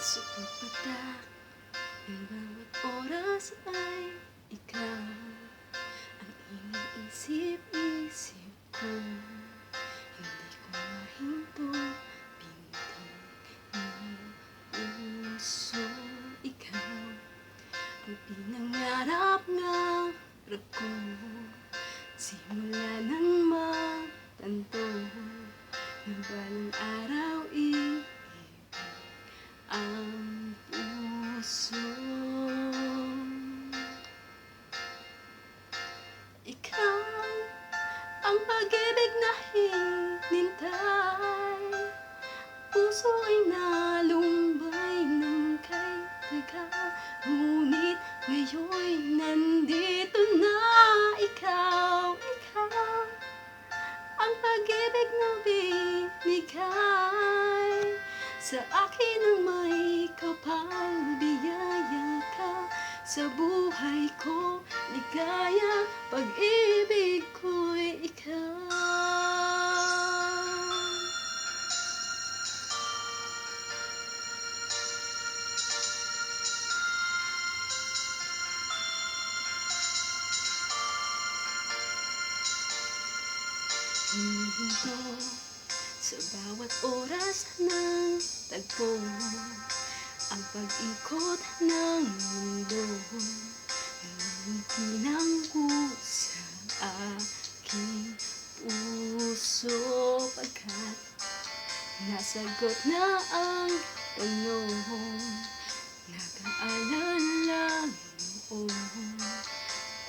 Sa pagpatak ng bawat oras ay ikaw ang iniisip-isip ko. Hindi ko mahinto, pintig ng puso. Ikaw ang pinangarap ng ko. Simula nang matanto na balang araw ang puso. Ikaw ang pag-ibig na hinintay, puso ay nalumbay ng kay tagal. Ngunit ngayon'y nandito na ikaw, ikaw ang pag-ibig na binigay sa akin ng may kapal. Biyaya ka sa buhay ko, ligaya, pag-ibig ko'y ikaw. Hinihinto sa bawat oras ng tagpo ang pag-ikot ng mundo. Tinangko sa aking puso, pagkat nasagot na ang tanong. Nag-aalala noon kung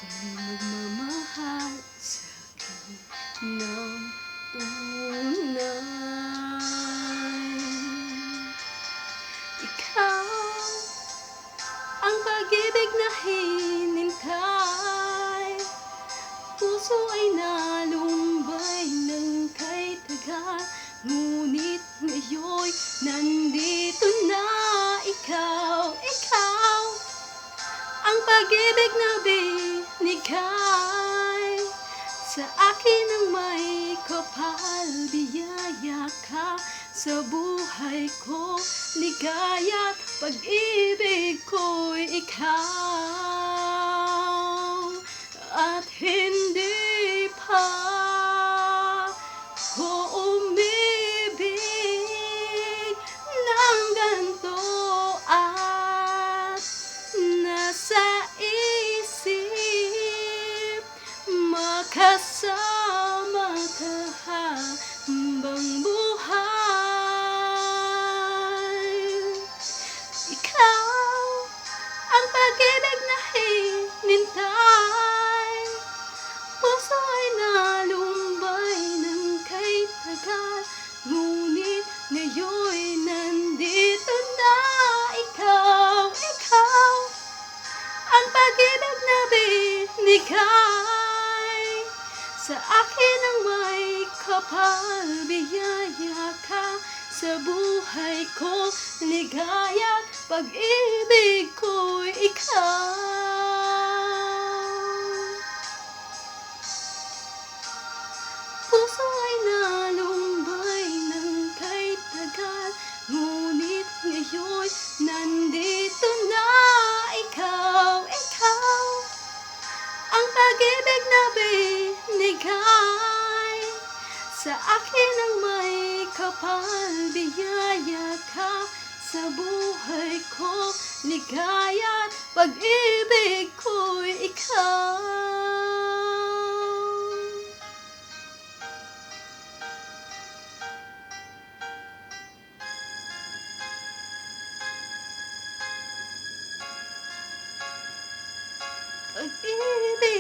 may magmamahal sa akin ng tunay. Ikaw ang pag-ibig na hinintay, puso ay nalumbay ng kay tagal. Ngunit ngayon'y nandito na ikaw, ikaw ang pag-ibig na binigay sa akin ng may kapal. Biyaya ka sa buhay ko, ligaya, pag-ibig ko'y ikaw. At hindi pa ko umibig ng ganito, at nasa isip makasama ka habang buhay. Ikaw ang pag-ibig na hinintay, puso ay nalumbay ng kay tagal. Ngunit ngayon'y nandito na ikaw, ikaw ang pag-ibig na binigay sa akin ng may kapal. Biyaya ka sa buhay ko, ligaya, pag-ibig ko'y ikaw. Puso ay nalumbay ng kay tagal. Ngunit ngayon nandito na ikaw, ikaw ang pag-ibig na binigay sa akin ng may kapal. Biyaya ka sa buhay ko, ligaya, pag-ibig ko'y ikaw. Pag-ibig